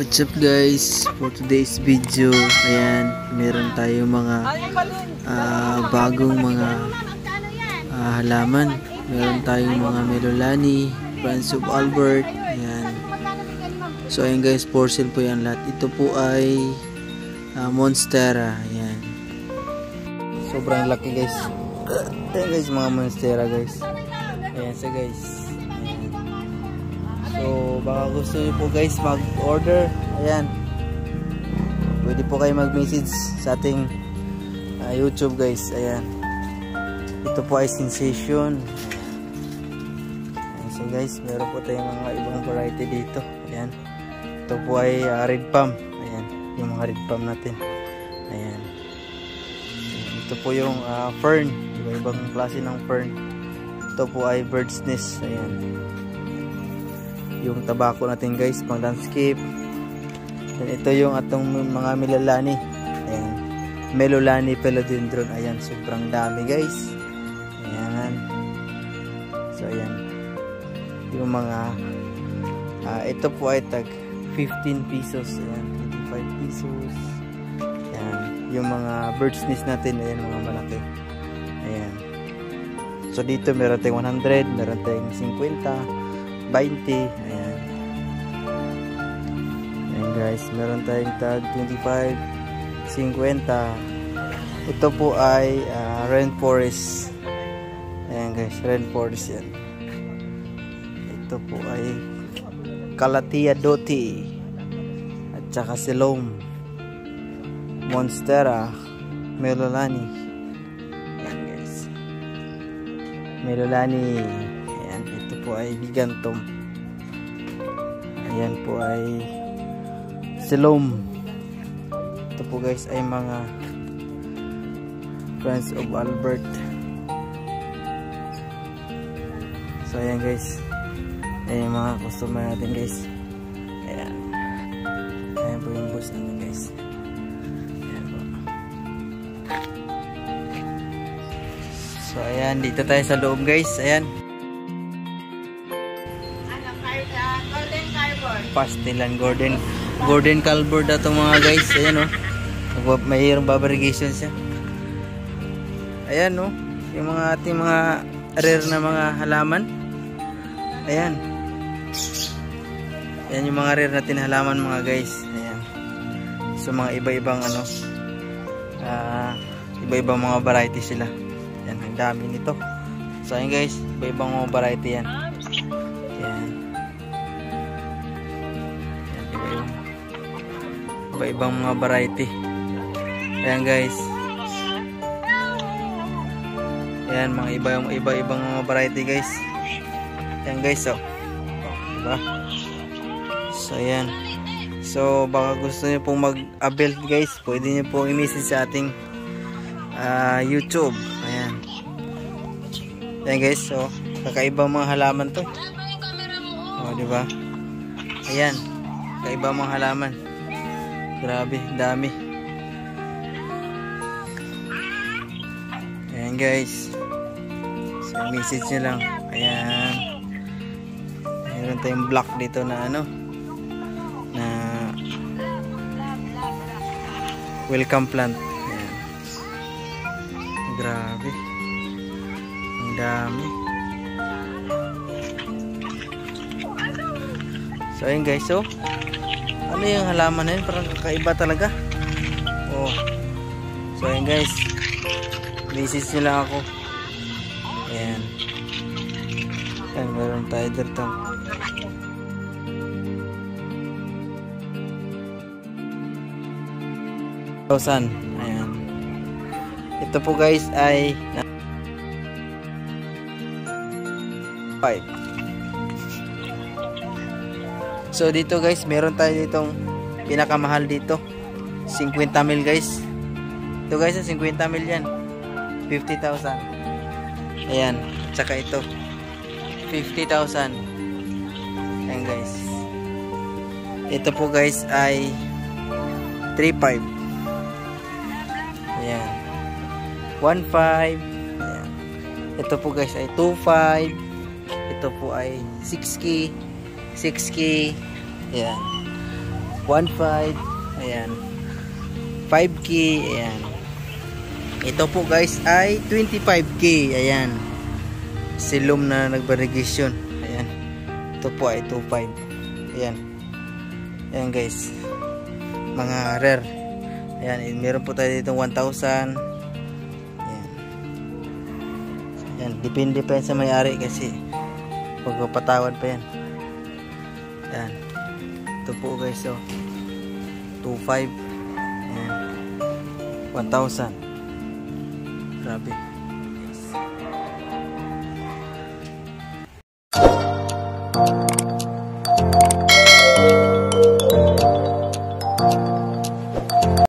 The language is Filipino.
What's up guys, for today's video, ayan, meron tayong mga bagong mga halaman. Meron tayong mga Melolani, Prince of Albert, ayan. So ayan guys, for sale po yan lahat. Ito po ay Monstera, ayan. Sobrang laki guys. Ayan guys, mga Monstera guys. Ayan so guys. So baka gusto nyo po guys mag-order, ayan, pwede po kayo mag-message sa ating YouTube guys, ayan. Ito po ay Sensation, ayan. So guys, meron po tayong mga ibang variety dito, ayan. Ito po ay red palm, ayan, yung mga red palm natin, ayan. Ito po yung fern, iba-ibang klase ng fern. Ito po ay bird's nest, ayan. Yung tabako natin guys, pang landscape. Then ito yung atong mga Melolani, ayan, Melolani philodendron, ayan, sobrang dami guys, ayan. So ayan, yung mga ito po ay tag 15 pesos, ayan, 25 pesos, ayan. Yung mga bird's nest natin, ayan, mga malaki, ayan. So dito meron tayong 100, meron tayong 50, 20, ayan. Ayan guys, meron tayong tag 25, 50. Ito po ay rainforest, ayan guys, rainforest yan. Ito po ay Calathea doti at saka Silome, Monstera, Melolani, ayan guys, Melolani. Ito po ay Gigantom, ayan po ay Silome. Ito po guys ay mga Prince of Albert. So ayan guys, ayan mga customer natin guys, ayan. Ayan po yung boss natin guys, ayan po. So ayan, dito tayo sa loob guys, ayan. Pastelan Gordon Calvert na itong mga guys, ayan o, mayroong fabrication siya, ayan o, yung mga ating mga rare na mga halaman, ayan, ayan yung mga rare natin halaman mga guys, ayan. So mga iba-ibang iba-ibang mga variety sila, ayan, ang dami nito. So ayan guys, iba-ibang mga variety yan, ayan. Iba-ibang mga variety, ayan guys, ayan mga iba-ibang mga variety guys, ayan guys, so diba? So ayan, so baka gusto niyo pong mag-avail guys, pwede niyo pong i-message sa ating YouTube, ayan. Ayan guys, so kakaibang mga halaman to, diba? Ayan, kakaibang mga halaman. Grabe, dami. Ayan guys. So message nyo lang. Ayan. Meron tayong block dito na na welcome plant. Ayan. Grabe. Ang dami. So ayan guys, so ano yung halaman na yun? Parang kakaiba talaga. Oh. So ayan guys, message nyo lang ako. Ayan. Ayan, meron tayo dito. Ayan. Ito po guys ay 5. So dito guys, meron tayo ditong pinakamahal dito, 50 mil guys. Ito guys, 50 mil yan, 50,000. Ayan, tsaka ito 50,000. Ayan guys. Ito po guys ay 3.5. Ayan, 1.5. Ayan. Ito po guys ay 2.5. Ito po ay 6K. 6K. Ayan. 1.5. Ayan. 5K. Ayan. Ito po guys ay 25K. Ayan. Silom na nagbarigation. Ayan. Ito po ay 2.5. Ayan. Ayan guys. Mga rare. Ayan. Meron po tayo dito 1,000. Ayan. Ayan. Depende pa yan sa may-ari kasi pagpapatawad pa yan. Ayan. Ito po guys. So, 2.5. Ayan. 1,000. Grabe. Yes.